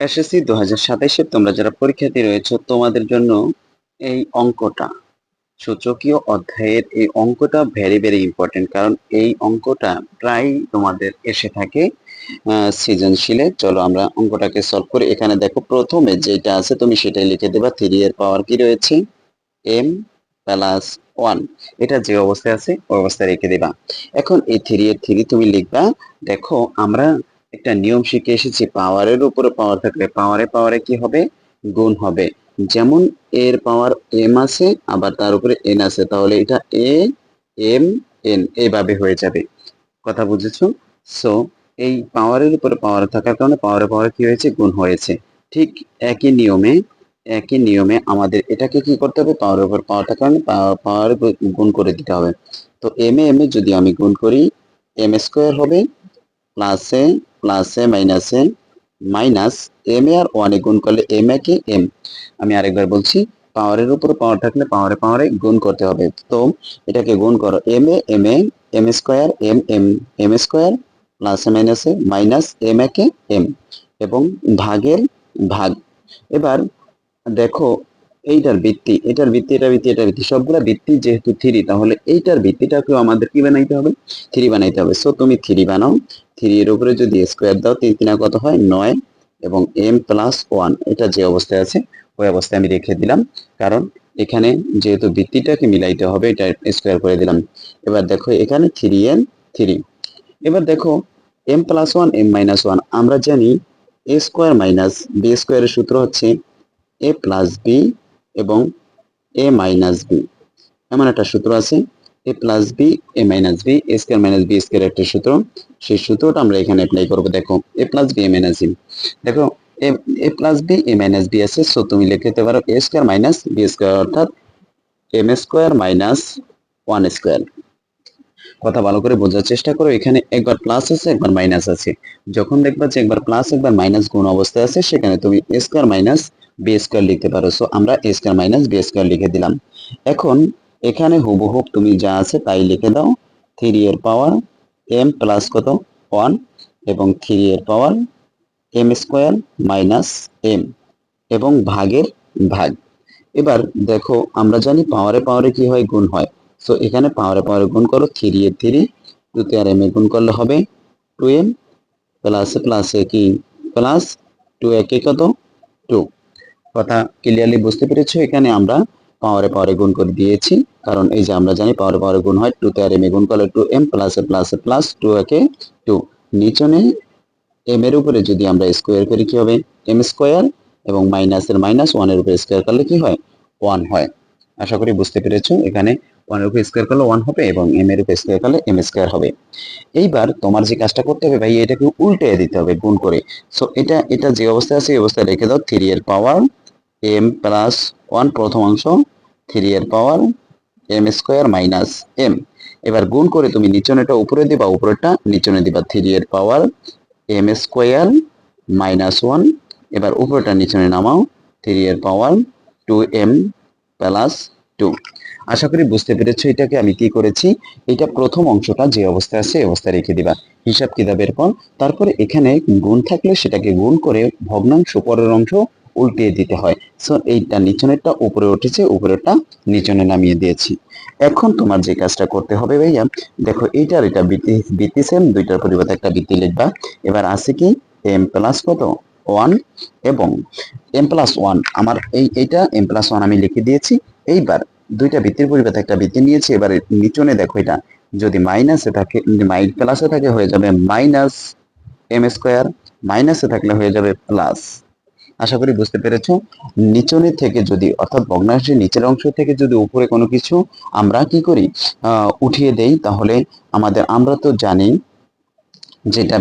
SSC 2027-এর তোমরা যারা পরীক্ষার্থী রয়েছো তোমাদের জন্য এই অঙ্কটা সূচকীয় অধ্যায়ের এই অঙ্কটা ভেরি ভেরি ইম্পর্টেন্ট, কারণ এই অঙ্কটা প্রায় তোমাদের এসে থাকে সৃজনশীলে। চলো আমরা অঙ্কটাকে সলভ করি। এখানে দেখো প্রথমে যেটা আছে তুমি সেটাই লিখে দেবা। 3 এর পাওয়ার কি রয়েছে? m plus 1। এটা যে অবস্থায় আছে ওই অবস্থায় রেখে দেবা। এখন এই 3 এর 3 তুমি লিখবা। দেখো আমরা একটা নিয়ম শিখে এসেছি, পাওয়ারের উপরে পাওয়ার থাকলে পাওয়ারে পাওয়ারে কি হবে? গুণ হবে। যেমন এর পাওয়ার m আছে, আবার তার উপরে n আছে, তাহলে এটা a m n এইভাবে হয়ে যাবে। কথা বুঝেছো? সো এই পাওয়ারের উপরে পাওয়ার থাকার কারণে পাওয়ারে পাওয়ারে কি হয়েছে? গুণ হয়েছে। ঠিক একই নিয়মে আমাদের এটাকে কি করতে হবে? পাওয়ারের উপর পাওয়ার থাকার কারণে পাওয়ার গুণ করে দিতে হবে। তো এম এ যদি আমি গুণ করি, m স্কোয়ার হবে প্লাসে প্লাসে মাইনাসে মাইনাস m এ আর 1 এ গুণ করলে m এ কে m। আমি আরেকবার বলছি, পাওয়ারের উপর পাওয়ার থাকলে পাওয়ারে পাওয়ারে গুণ করতে হবে। তো এটাকে গুণ করো, m এ m স্কোয়ার m স্কোয়ার প্লাসে মাইনাসে মাইনাস m এ কে m, এবং ভাগের ভাগ। এবার দেখো এইটার ভিত্তি, এটার ভিত্তি, এটা ভিত্তি, এটা ভিত্তি, সবগুলা ভিত্তি যেহেতু 3, তাহলে এইটার ভিত্তিটাকেও আমাদের কি বানাইতে হবে? 3 বানাইতে হবে। সো তুমি 3 বানাও। 3 এর উপরে যদি স্কোয়ার দাও, 3 3 কত হয়? 9, এবং m প্লাস 1 এটা যে অবস্থায় আছে ওই অবস্থায় আমি রেখে দিলাম, কারণ এখানে যেহেতু ভিত্তিটাকে মিলাইতে হবে এটা স্কোয়ার করে দিলাম। এবার দেখো এখানে 3n 3। এবার দেখো m প্লাস 1 m মাইনাস 1, আমরা জানি a স্কোয়ার মাইনাস b স্কোয়ারের সূত্র হচ্ছে a প্লাস বি এবং এ মাইনাস বি। এমন একটা সূত্র আছে, এ plus B A minus B, A square minus B square একটা সূত্র। সেই সূত্রটা আমরা এখানে অ্যাপ্লাই করবো। দেখো এ plus B A minus B, দেখো এ এ plus B A minus B আছে, সো তুমি লিখতে পারো এ স্কোয়ার মাইনাস বি স্কোয়ার, অর্থাৎ এম স্কোয়ার মাইনাস 1 স্কোয়ার। কথা ভালো করে বোঝার চেষ্টা করো, এখানে একবার প্লাস আছে একবার মাইনাস আছে। যখন দেখবা যে একবার প্লাস একবার মাইনাস গুণ অবস্থায় আছে, সেখানে তুমি এ স্কোয়ার মাইনাস বি স্কোয়ার লিখতে পারো। সো আমরা এ স্কোয়ার মাইনাস বি স্কোয়ার লিখে দিলাম। এখন এখানে হুবহু তুমি যা আছে তাই লিখে দাও। 3 এর পাওয়ার m প্লাস কত? 1, এবং 3 এর পাওয়ার m স্কোয়ার মাইনাস m, এবং ভাগের ভাগ। এবার দেখো আমরা জানি পাওয়ারে পাওয়ারে কি হয়? গুণ হয়। সো এখানে পাওয়ারে পাওয়ারে গুণ করো, 3 এর 3, 2 তে আর m এ গুণ করলে হবে 2m, প্লাসে প্লাসে কি প্লাস, 2 একে কত? 2। কথা ক্লিয়ারলি বুঝতে পেরেছো? এখানে আমরা পাওয়ারে পাওয়ারে গুণ করে দিয়েছি, কারণ এই যে আমরা জানি পাওয়ারে পাওয়ারে গুণ হয়, 2 তে আর m এ গুণ করলে 2m, প্লাসে প্লাসে প্লাস, 2 একে 2। নিচনে m এর উপরে যদি আমরা স্কোয়ার করি কি হবে? m স্কোয়ার, এবং মাইনাসের মাইনাস 1 এর উপরে স্কোয়ার করলে কি হয়? 1 হয়। আশা করি বুঝতে পেরেছো। এখানে 1 এর উপরে স্কোয়ার করলে 1 হবে, এবং m এর উপরে স্কোয়ার করলে m স্কোয়ার হবে। এইবার তোমার যে কাজটা করতে হবে ভাই, এটাকে উল্টে দিতে হবে গুণ করে। সো এটা এটা যে অবস্থায় আছে এই অবস্থায় রেখে দাও। 3 এর পাওয়ার m প্লাস 1 প্রথম অংশ, 3 এর পাওয়ার m স্কোয়ার মাইনাস m। এবার গুণ করে তুমি নিচনেটা উপরে দিবা, উপরেরটা নিচনে দিবা। 3 এর পাওয়ার m স্কোয়ার মাইনাস 1, এবার উপরেটা নিচনে নামাও। 3 এর পাওয়ার 2m প্লাস 2। আশা করি বুঝতে পেরেছো এটাকে আমি কি করেছি। এটা প্রথম অংশটা যে অবস্থায় আছে এই অবস্থায় রেখে দিবা হিসাব কিতাবের পর। তারপরে এখানে গুণ থাকলে সেটাকে গুণ করে ভগ্নাংশ পরের অংশ উল্টিয়ে দিতে হয়। সো এইটা নিচনেরটা উপরে উঠেছে, উপরেরটা নিচনে নামিয়ে দিয়েছি। এখন তোমার যে কাজটা করতে হবে ভাইয়া, দেখো এইটার এটা বৃত্তি বৃত্তি সেম, দুইটার পরিবর্তে একটা বৃত্তি লিখবা। এবার আছে কি m প্লাস কত? 1, এবং m প্লাস 1 আমার এইটা m প্লাস 1 আমি লিখে দিয়েছি। এইবার দুইটা বৃত্তির পরিবর্তে একটা বৃত্তি নিয়েছি। এবারে নিচনে দেখো এটা যদি মাইনাসে থাকে, প্লাসে থাকে হয়ে যাবে মাইনাস m স্কোয়ার, মাইনাসে থাকলে হয়ে যাবে প্লাস। আশা করি বুঝতে পেরেছো। নিচনে থেকে যদি, অর্থাৎ ভগ্নাংশের নিচের অংশ থেকে যদি উপরে কোনো কিছু আমরা কি করি, উঠিয়ে দেই, তাহলে আমরা তো জানি যেটা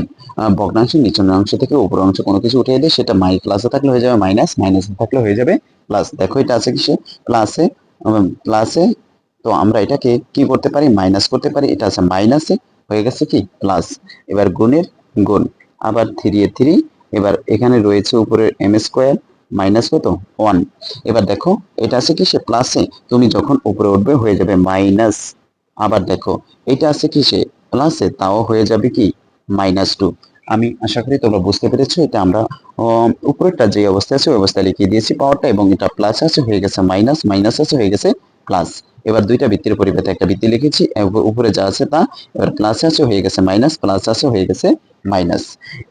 ভগ্নাংশের নিচের অংশ থেকে উপরের অংশ কোনো কিছু উঠিয়ে দেয়, সেটা প্লাসে থাকলে হয়ে যাবে মাইনাস, মাইনাসে থাকলে হয়ে যাবে প্লাস। দেখো এটা আছে কিসে? প্লাসে। প্লাসে, তো আমরা এটাকে কি করতে পারি? মাইনাস করতে পারি। এটা আছে মাইনাসে, হয়ে গেছে কি প্লাস। এবার গুণের গুণ, আবার 3 এ 3। এবার এখানে রয়েছে উপরে m স্কোয়ার মাইনাস কত? 1। এবার দেখো এটা আছে কি সে প্লাসে, তুমি যখন উপরে উঠবে হয়ে যাবে মাইনাস। আবার দেখো এটা আছে কি সে প্লাসে, তাও হয়ে যাবে কি -2। আমি আশা করি তোমরা বুঝতে পেরেছো। এটা আমরা উপরেরটা যে অবস্থা আছে ওই অবস্থায় লিখিয়ে দিয়েছি পাওয়ারটা, এবং এটা প্লাস আছে হয়ে গেছে মাইনাস, মাইনাস আছে হয়ে গেছে প্লাস। এবার দুইটা বৃত্তের পরিবর্তে একটা বৃত্তি লিখেছি, উপরে যা আছে তা, এবার প্লাস আছে হয়ে গেছে মাইনাস, প্লাস আছে হয়ে গেছে মাইনাস।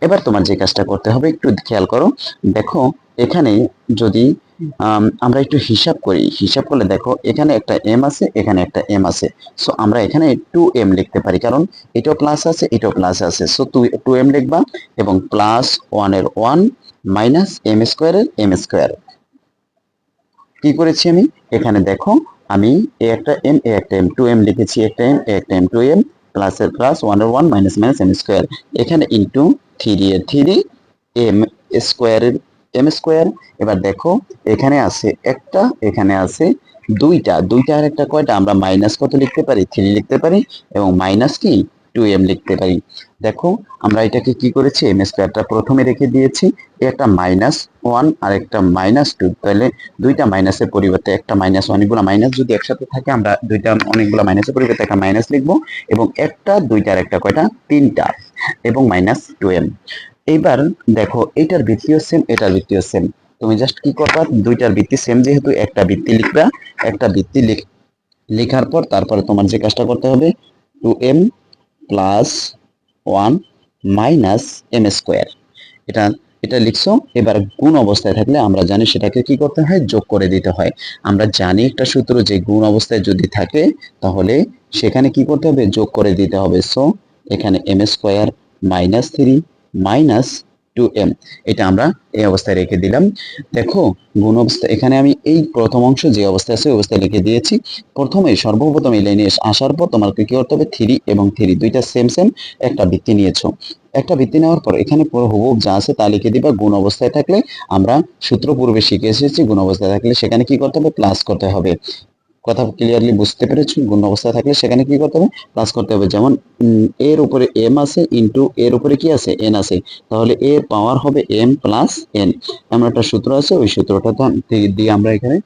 এবার তোমার যে কাজটা করতে হবে একটু খেয়াল করো, দেখো এখানে যদি আমরা একটু হিসাব করি, হিসাব করলে দেখো এখানে একটা এম আছে, এখানে একটা এম আছে। সো আমরা এখানে 2m লিখতে পারি, কারণ এটাও প্লাস আছে এটাও প্লাস আছে। সো 2m লিখবা, এবং প্লাস 1 এর 1 মাইনাস এম স্কোয়ারের এম স্কোয়ার। কি করেছি আমি এখানে দেখো, আমি এ একটা এম এ একটা এম 2m লিখেছি, একটা এম এ একটা এম 2m, প্লাস এর প্লাস 1 এর 1 মাইনাস মাইনাস এম স্কোয়ার, এখানে ইনটু 3 এর 3 এম স্কোয়ারের এম স্কোয়ার। এবার দেখো এখানে আছে একটা, এখানে আছে দুইটা, দুইটা আর একটা কয়টা, আমরা মাইনাস কত লিখতে পারি 3 লিখতে পারি, এবং মাইনাস কি 2m লিখতে পারি। দেখো আমরা এটাকে কি করেছি, এম স্কোয়ারটা প্রথমে রেখে দিয়েছি, একটা মাইনাস 1 আর একটা মাইনাস 2, তাহলে দুইটা মাইনাসের পরিবর্তে একটা মাইনাস, অনেকগুলো মাইনাস যদি একসাথে থাকে আমরা দুইটা অনেকগুলো মাইনাসের পরিবর্তে একটা মাইনাস লিখবো, এবং একটা দুইটা আর একটা কয়টা তিনটা, এবং মাইনাস 2m। এইবার দেখো এটার ভিত্তিও সেম এটার ভিত্তিও সেম, তুমি জাস্ট কি করবা, দুইটার ভিত্তি সেম যেহেতু একটা ভিত্তি লিখবা, একটা ভিত্তি লেখার পর তারপরে তোমার যে কাজটা করতে হবে 2m plus 1 minus M square, এটা এটা লিখছো। এবার গুণ অবস্থায় থাকলে আমরা জানি সেটাকে কি করতে হয়, যোগ করে দিতে হয়। আমরা জানি একটা সূত্র যে গুণ অবস্থায় যদি থাকে তাহলে সেখানে কি করতে হবে, যোগ করে দিতে হবে। সো এখানে M square minus 3 minus 2m, এটা আমরা এই অবস্থায় রেখে দিলাম। দেখো গুণ অবস্থা এখানে আমি এই প্রথম অংশ যে অবস্থায় আছে ওই অবস্থায় লিখে দিয়েছি। প্রথমে সর্বপ্রথম এই লাইনে আসার পর তোমাকে কি করতে হবে, 3 এবং 3 দুইটা সেম সেম, একটা ভিত্তি নিয়েছো, একটা ভিত্তি নেওয়ার পর এখানে পুরো হুবহু যা আছে তা লিখে দিবা। গুণ অবস্থায় থাকলে আমরা সূত্র পূর্বে শিখে এসেছি, গুণ অবস্থায় থাকলে সেখানে কি করতে হবে, প্লাস করতে হবে। কথা ক্লিয়ারলি বুঝতে পেরেছো? গুণ অবস্থায় থাকলে সেখানে কি করতে হবে, প্লাস করতে হবে। যেমন এর উপরে এম আছে ইনটু এর উপরে কি আছে, এন আছে, তাহলে এর পাওয়ার হবে এম প্লাস এন। এমন একটা সূত্র আছে, ওই সূত্রটা দিয়ে আমরা এখানে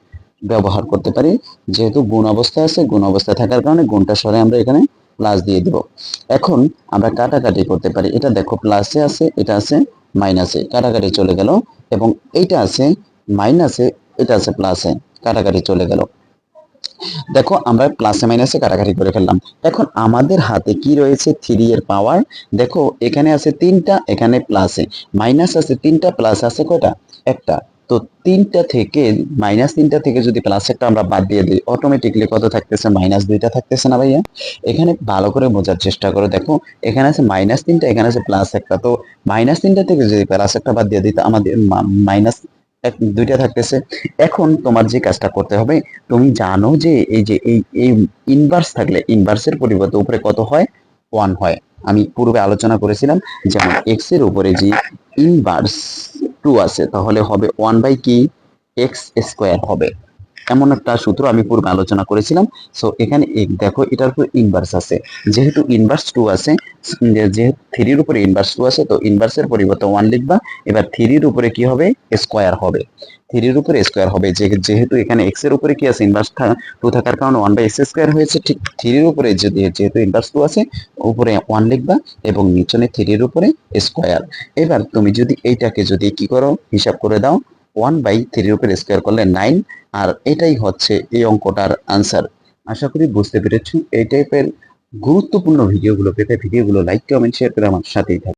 ব্যবহার করতে পারি। যেহেতু গুণ অবস্থায় আছে, গুণ অবস্থায় থাকার কারণে গুণটা সরে আমরা এখানে প্লাস দিয়ে দিব। এখন আমরা কাটাকাটি করতে পারি, এটা দেখো প্লাসে আছে এটা আছে মাইনাসে, কাটাকাটি চলে গেল, এবং এইটা আছে মাইনাসে এটা আছে প্লাসে, কাটাকাটি চলে গেল। দেখো আমরা প্লাসে মাইনাসে কাটাকাটি করে ফেললাম। এখন আমাদের হাতে কি রয়েছে, 3 এর পাওয়ার। দেখো এখানে আছে 3টা, এখানে প্লাসে মাইনাস আছে 3টা, প্লাস আছে কয়টা, একটা। তো 3টা থেকে মাইনাস 3টা থেকে যদি প্লাস একটা আমরা বাদ দিয়ে দিই, অটোমেটিকলি কত থাকতেছে, মাইনাস 2টা থাকতেছে না ভাইয়া? এখানে ভালো করে বোঝার চেষ্টা করো, দেখো এখানে আছে মাইনাস 3টা, এখানে আছে প্লাস একটা, তো মাইনাস 3টা থেকে যদি প্লাস একটা বাদ দিয়ে দিই তো আমাদের মাইনাস 2টা থাকতেছে। এখন তোমার যে কাজটা করতে হবে, তুমি জানো যে এই ইনভার্স থাকলে ইনভার্সের পরিবর্তে উপরে কত হয়, 1 হয়। আমি পূর্বে আলোচনা করেছিলাম, যেমন এক্স এর উপরে যে ইনভার্স 2 আছে তাহলে হবে 1 বাই কি, এক্স স্কোয়ার হবে। এমন একটা সূত্র আমি পূর্বে আলোচনা করেছিলাম। সো এখানে দেখো এটার উপর ইনভার্স আছে, যেহেতু ইনভার্স 2 আছে, যেহেতু 3 এর উপরে ইনভার্স 2 আছে, তো ইনভার্সের পরিবর্তে 1 লিখবা। এবার 3 এর উপরে কি হবে, স্কোয়ার হবে, 3 এর উপরে স্কোয়ার হবে। যেহেতু এখানে এক্স এর উপরে কি আছে, ইনভার্স 2 থাকার কারণে 1 বাই এক্স স্কোয়ার হয়েছে, ঠিক 3 এর উপরে যেহেতু ইনভার্স 2 আছে, উপরে 1 লিখবা, এবং নিচনে 3 এর উপরে স্কোয়ার। এবার তুমি যদি এইটাকে যদি কি করো, হিসাব করে দাও, 1 বাই 3 এর উপরে স্কোয়ার করলে 9, আর এটাই হচ্ছে এই অঙ্কটার আনসার। আশা করি বুঝতে পেরেছো। এই টাইপের গুরুত্বপূর্ণ ভিডিওগুলো পেতে ভিডিওগুলো লাইক কমেন্ট শেয়ার করে আমার সাথেই থাকবে।